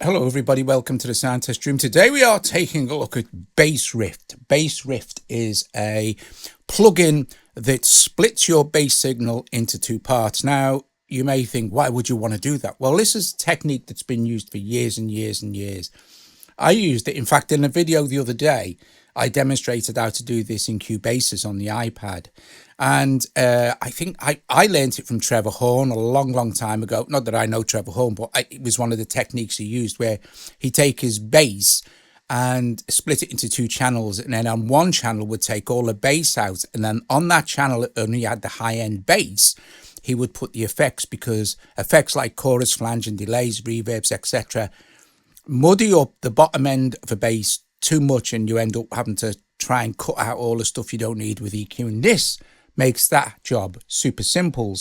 Hello everybody, welcome to the Sound Test Room. Today we are taking a look at BassRift. BassRift is a plugin that splits your bass signal into two parts. Now, you may think, why would you want to do that? Well, this is a technique that's been used for years and years and years. I used it, in fact, in a video the other day. I demonstrated how to do this in Cubase's on the iPad. And I think I learned it from Trevor Horn a long time ago. Not that I know Trevor Horn, but it was one of the techniques he used where he'd take his bass and split it into two channels. And then on one channel would take all the bass out. And then on that channel, it only had the high-end bass. He would put the effects, because effects like chorus, flange and delays, reverbs, etc. muddy up the bottom end of a bass too much, and you end up having to try and cut out all the stuff you don't need with EQ. And this makes that job super simple.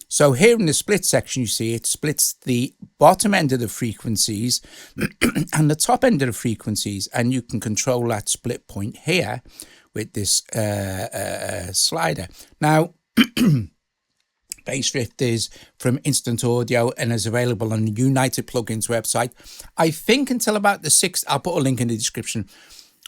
So here in the split section, you see it splits the bottom end of the frequencies and the top end of the frequencies, and you can control that split point here with this slider. Now, BassRift is from Instant Audio and is available on the United Plugins website. I think until about the 6th, I'll put a link in the description.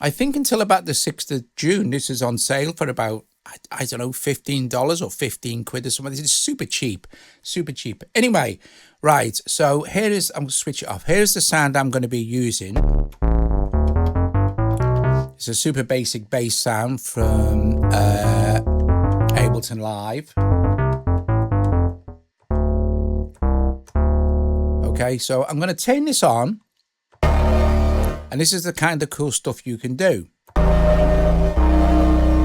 I think until about the 6th of June, this is on sale for about, I don't know, $15 or 15 quid or something. It's super cheap, super cheap. Anyway, right, so here is, I'm going to switch it off. Here's the sound I'm going to be using. It's a super basic bass sound from Ableton Live. Okay, so I'm going to turn this on, and this is the kind of cool stuff you can do.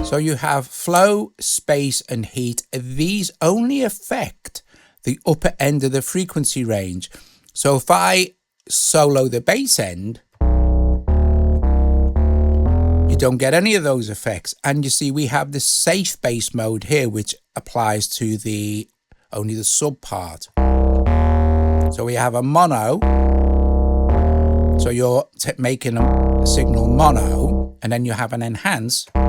So you have flow, space, and heat. These only affect the upper end of the frequency range. So if I solo the bass end, you don't get any of those effects. And you see, we have the safe bass mode here, which applies to only the sub part. So we have a mono, so you're making a signal mono, and then you have an enhance and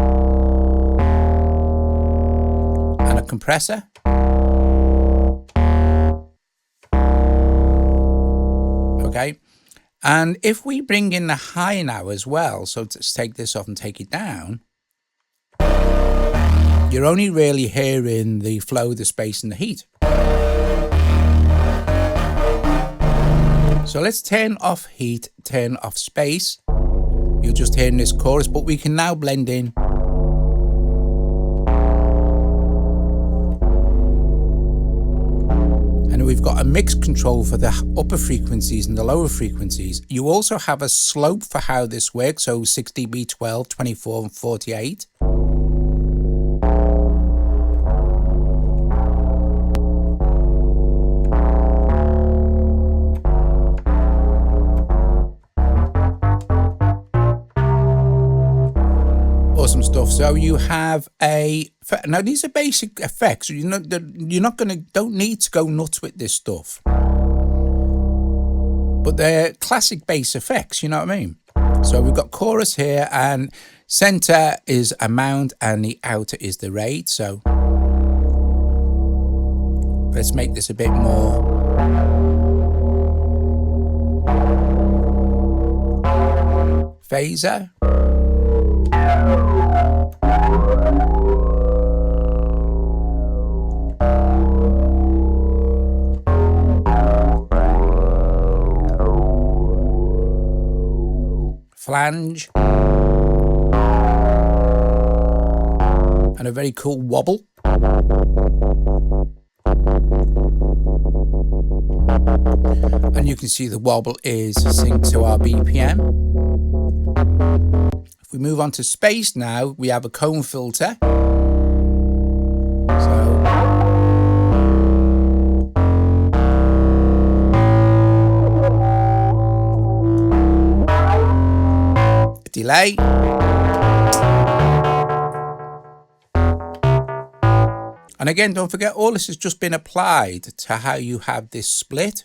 a compressor. Okay, and if we bring in the high now as well, so let's take this off and take it down, you're only really hearing the flow, the space, and the heat. So let's turn off heat, turn off space. You're just hearing this chorus, but we can now blend in. And we've got a mix control for the upper frequencies and the lower frequencies. You also have a slope for how this works, so 6 dB, 12, 24, and 48. Awesome stuff. So you have now these are basic effects. Don't need to go nuts with this stuff, but they're classic bass effects, you know what I mean? So we've got chorus here, and center is amount and the outer is the rate. So let's make this a bit more phaser. Flange, and a very cool wobble. And you can see the wobble is synced to our BPM. If we move on to space now, we have a cone filter. Delay. And again, don't forget, all this has just been applied to how you have this split.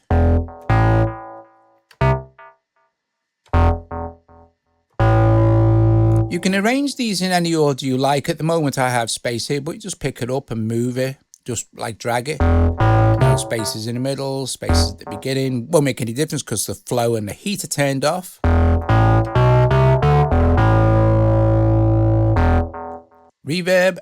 You can arrange these in any order you like. At the moment I have space here, but you just pick it up and move it, just like drag it. Now So spaces in the middle, spaces at the beginning. Won't make any difference because the flow and the heat are turned off. Reverb.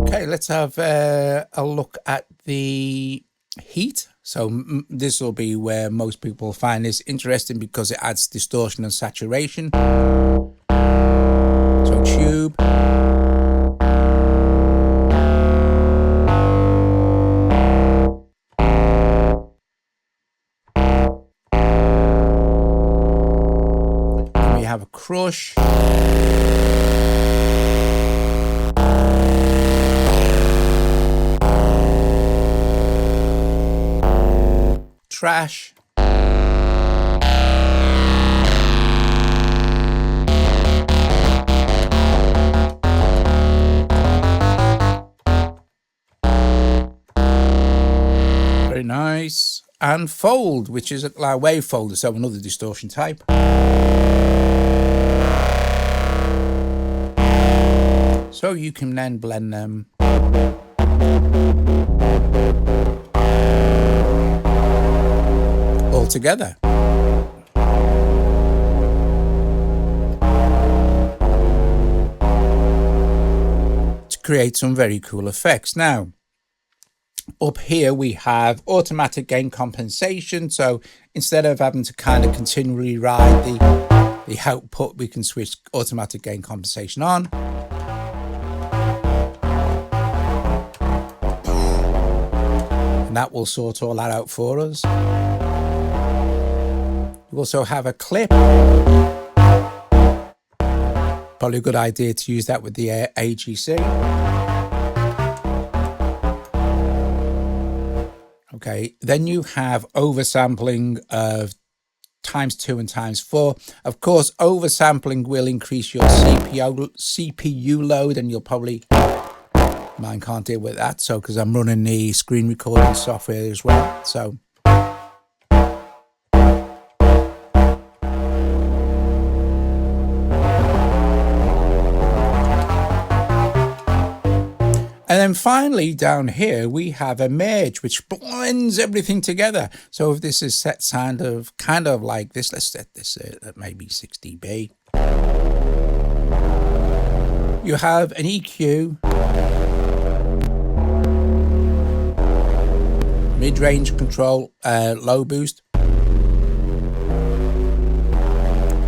Okay, let's have a look at the heat. So this will be where most people find this interesting because it adds distortion and saturation. So tube. And we have a crush. Trash. Very nice. And fold, which is a wave folder, so another distortion type. So you can then blend them all together. To create some very cool effects. Now, up here we have automatic gain compensation. So instead of having to kind of continually ride the output, we can switch automatic gain compensation on. And that will sort all that out for us. We also have a clip. Probably a good idea to use that with the AGC. Okay, then you have oversampling of ×2 and ×4. Of course, oversampling will increase your CPU load, and you'll probably, mine can't deal with that, so because I'm running the screen recording software as well. So and then finally down here we have a merge, which blends everything together. So if this is set kind of like this, let's set this at maybe 6 dB. You have an EQ, mid-range control, low boost,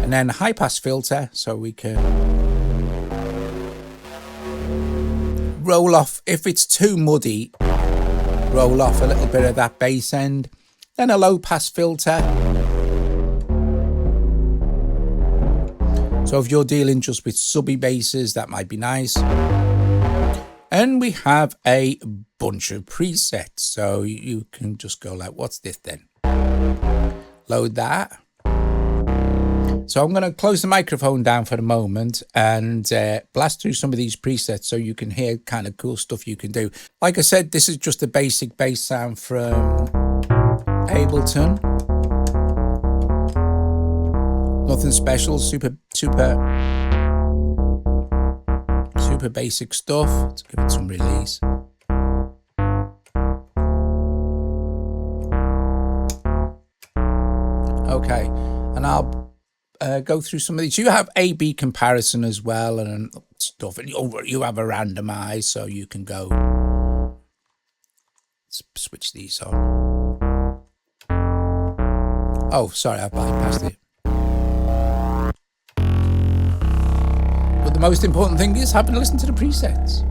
and then a high pass filter, so we can roll off, if it's too muddy, roll off a little bit of that bass end. Then a low pass filter. So if you're dealing just with subby basses, that might be nice. And we have a bunch of presets. So you can just go like, what's this then? Load that. So I'm going to close the microphone down for the moment and blast through some of these presets so you can hear kind of cool stuff you can do. Like I said, this is just a basic bass sound from Ableton. Nothing special, super basic stuff. Let's give it some release. Okay, and I'll go through some of these. You have A/B comparison as well and stuff, and you have a randomize, so you can go switch these on. Oh, sorry, I bypassed it. But the most important thing is having to listen to the presets.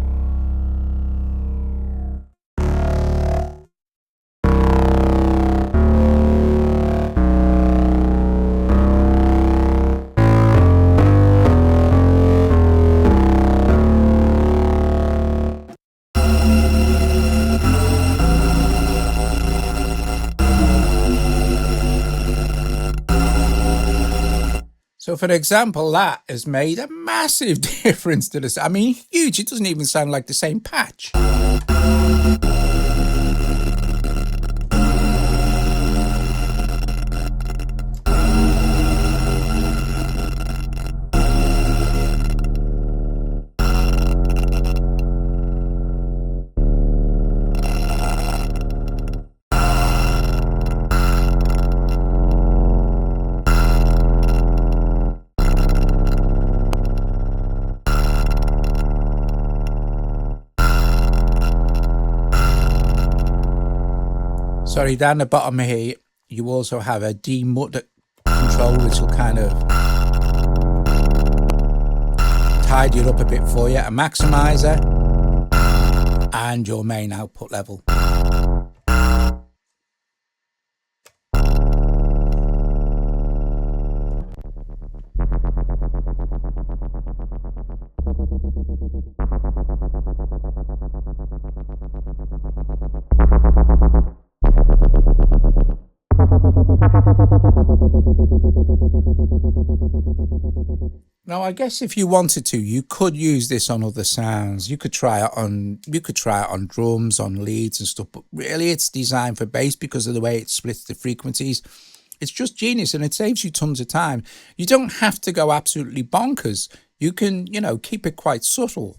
So for example, that has made a massive difference to this. I mean, huge. It doesn't even sound like the same patch. Sorry, down the bottom here, you also have a demut control, which will kind of tidy it up a bit for you, a maximizer, and your main output level. Now, I guess if you wanted to, you could use this on other sounds. You could try it on drums, on leads and stuff, but really it's designed for bass because of the way it splits the frequencies. It's just genius, and it saves you tons of time. You don't have to go absolutely bonkers. You can, keep it quite subtle.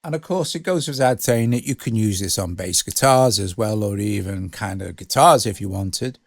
And of course, it goes without saying that you can use this on bass guitars as well, or even kind of guitars if you wanted.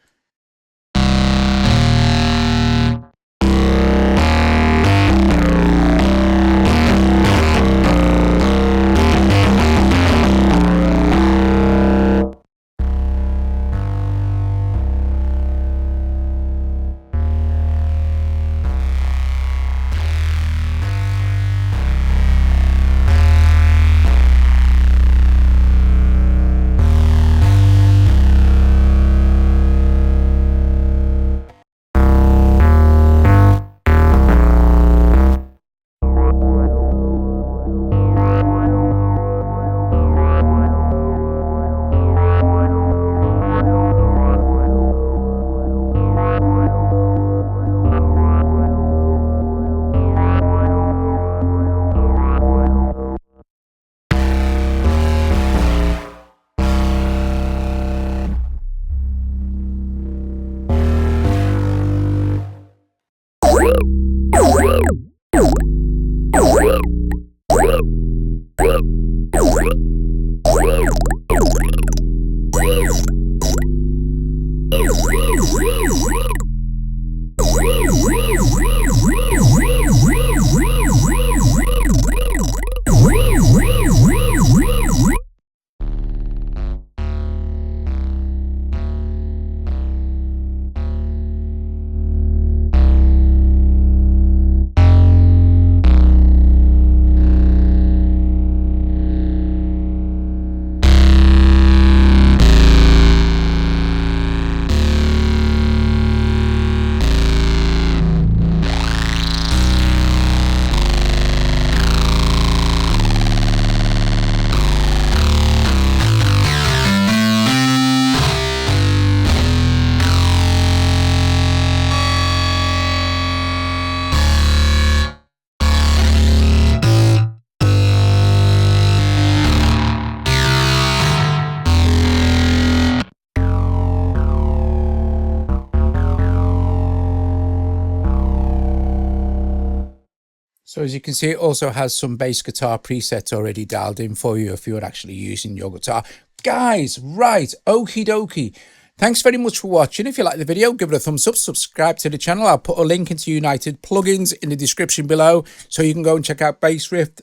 So as you can see, it also has some bass guitar presets already dialed in for you if you're actually using your guitar. Guys, right, okie dokie. Thanks very much for watching. If you like the video, give it a thumbs up, subscribe to the channel. I'll put a link into United plugins in the description below, so you can go and check out BassRift,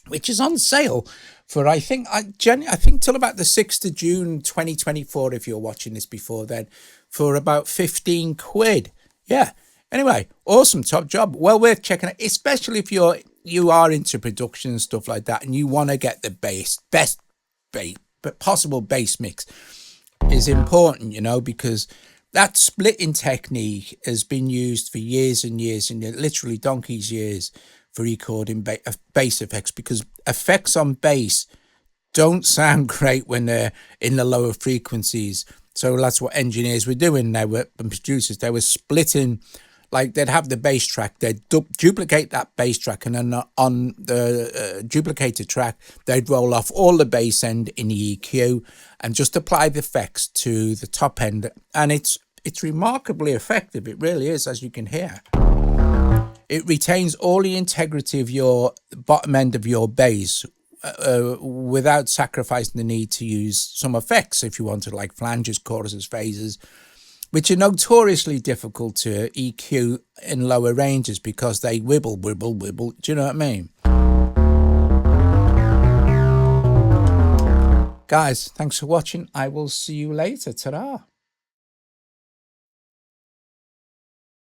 which is on sale for I think till about the 6th of June 2024, if you're watching this before then, for about 15 quid. Yeah. Anyway, awesome, top job. Well worth checking out, especially if you are into production and stuff like that, and you want to get the best bass, but possible bass mix is important, you know, because that splitting technique has been used for years and years, and literally donkey's years, for recording bass effects, because effects on bass don't sound great when they're in the lower frequencies. So that's what engineers were doing. They were, and producers, they were splitting. Like, they'd have the bass track, they'd duplicate that bass track, and then on the duplicated track, they'd roll off all the bass end in the EQ and just apply the effects to the top end. And it's remarkably effective. It really is, as you can hear. It retains all the integrity of your bottom end of your bass without sacrificing the need to use some effects if you wanted, like flanges, choruses, phases, which are notoriously difficult to EQ in lower ranges because they wibble. Do you know what I mean? Guys, thanks for watching. I will see you later. Ta-ra.